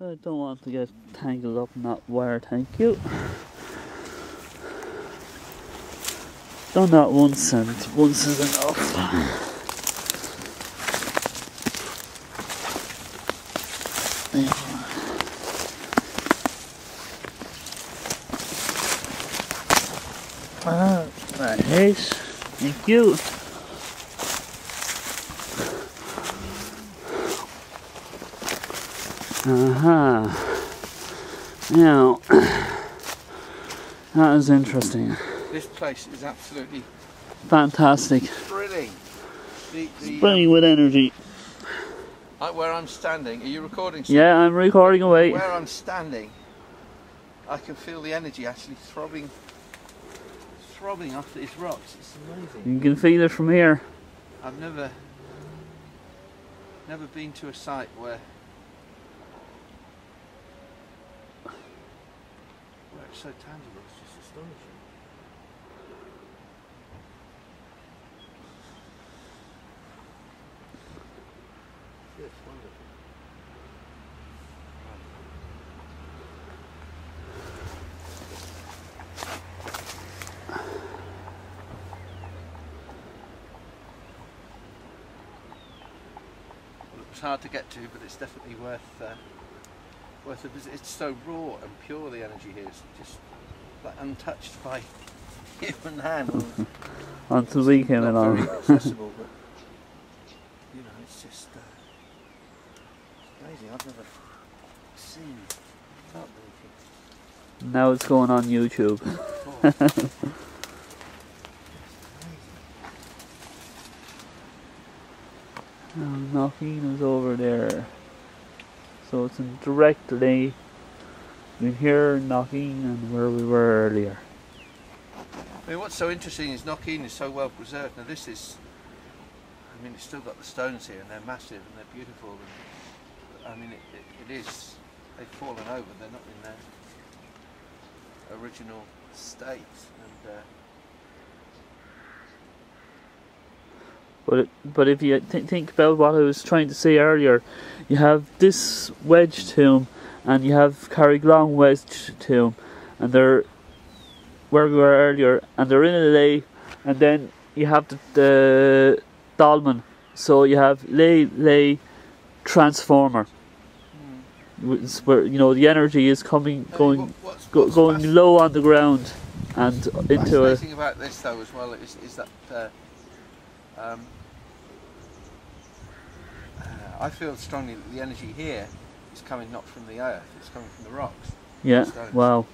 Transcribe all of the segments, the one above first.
I don't want to get tangled up in that wire, thank you. Done that once and once is enough. That is. Thank you. Now, that is interesting. This place is absolutely fantastic. Thrilling. Spraying with energy. Where I'm standing, are you recording? Yeah, I'm recording away. Where I'm standing, I can feel the energy actually throbbing off these rocks. It's amazing. You can feel it from here. I've never been to a site where it's so tangible. It's just astonishing. It's wonderful. It's hard to get to, but it's definitely worth a visit. It's so raw and pure, the energy here. It's just like untouched by human hand. Until we came along. Very accessible, but you know, it's just amazing. I've never seen, felt anything. Now it's going on YouTube. Knocking is over there, so it's in directly between here, knocking, and where we were earlier. I mean, what's so interesting is Knockeen is so well preserved. Now this is, I mean, it's still got the stones here, and they're massive and they're beautiful. And, I mean, it is. They've fallen over. They're not in their original state. And But if you think about what I was trying to say earlier, you have this wedge tomb and you have Carriglong wedge tomb, and they're where we were earlier, and they're in a lay, and then you have the dolmen, so you have lay transformer. It's where, you know, the energy is going low on the ground and into a. The thing about this though as well is that. I feel strongly that the energy here is coming not from the earth, it's coming from the rocks. Yeah, The wow.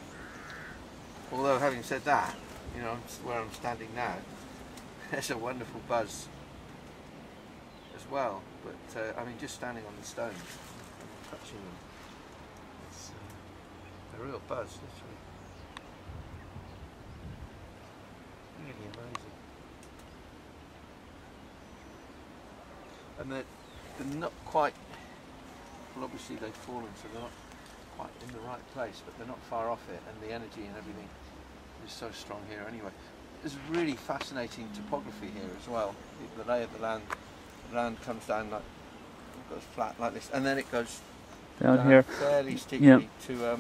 Although having said that, you know, where I'm standing now, there's a wonderful buzz as well. But I mean, just standing on the stones and touching them, it's a real buzz, literally. Really amazing. And they're not quite, well obviously they've fallen, so they're not quite in the right place, but they're not far off it, and the energy and everything is so strong here anyway. There's really fascinating topography here as well. The lay of the land comes down like, it goes flat like this, and then it goes down here fairly steeply to a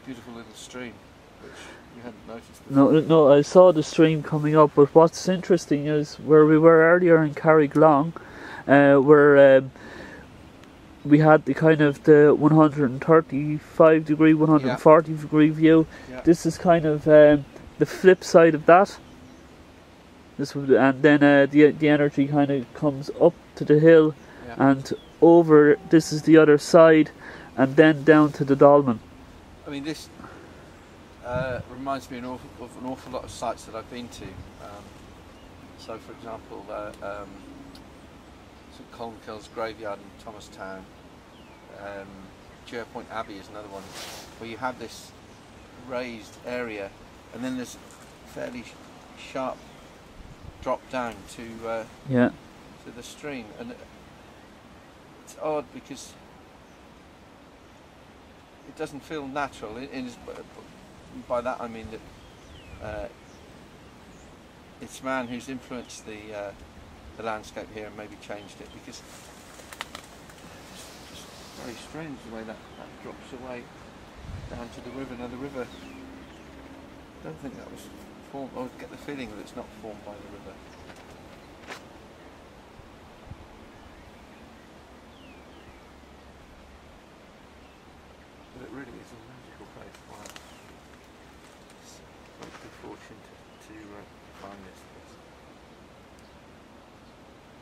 beautiful little stream, which you hadn't noticed. No, I saw the stream coming up, but what's interesting is where we were earlier in Carriglong, where we had the kind of the 135 degree, 140 degree view. Yeah. This is kind of the flip side of that. This would, and then the energy kind of comes up to the hill, and over. This is the other side, and then down to the dolmen. I mean, this reminds me of an awful lot of sites that I've been to. So, for example, St Colmcille's graveyard in Thomastown, Point Abbey is another one, where you have this raised area, and then there's fairly sharp drop down to the stream, and it's odd because it doesn't feel natural. By that I mean that it's man who's influenced the landscape here and maybe changed it, because very strange the way that drops away down to the river. Now the river, I don't think that was formed, I get the feeling that it's not formed by the river. But it really is a magical place. Wow. It's a great good fortune to find this place.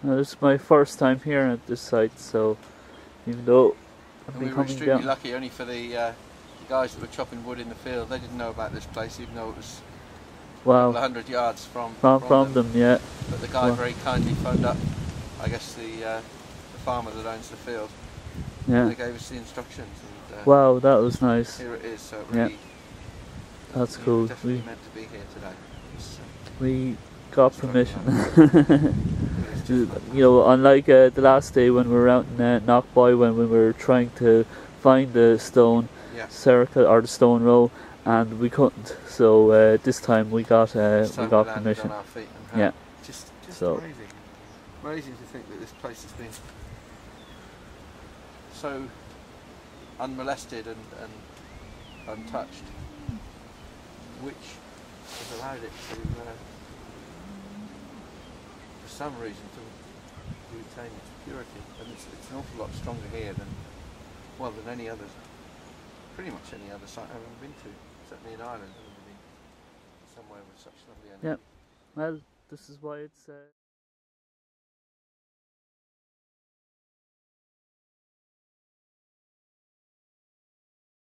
Now, this is my first time here at this site, so even though I've And been we were coming extremely down, lucky only for the guys that were chopping wood in the field. They didn't know about this place, even though it was a couple of 100 yards from them, yeah. But the guy Wow. very kindly phoned up, I guess, the farmer that owns the field. Yeah. And they gave us the instructions. And, Wow, that was nice. here it is. So it Yeah. really, That's we're cool. definitely meant to be here today. It's, We got permission. it's just You fantastic. know, unlike the last day when we were out in Knockboy, when we were trying to find the stone Yeah. circle or the stone row, and we couldn't. So this time we got This time we landed permission. on our feet and Yeah. just So- amazing. Amazing to think that this place has been so unmolested and untouched, which has allowed it to, for some reason, to retain its purity. And it's an awful lot stronger here than any others. Pretty much any other site I've ever been to, certainly in Ireland. I've never been somewhere with such lovely energy. Yeah. Well, this is why it's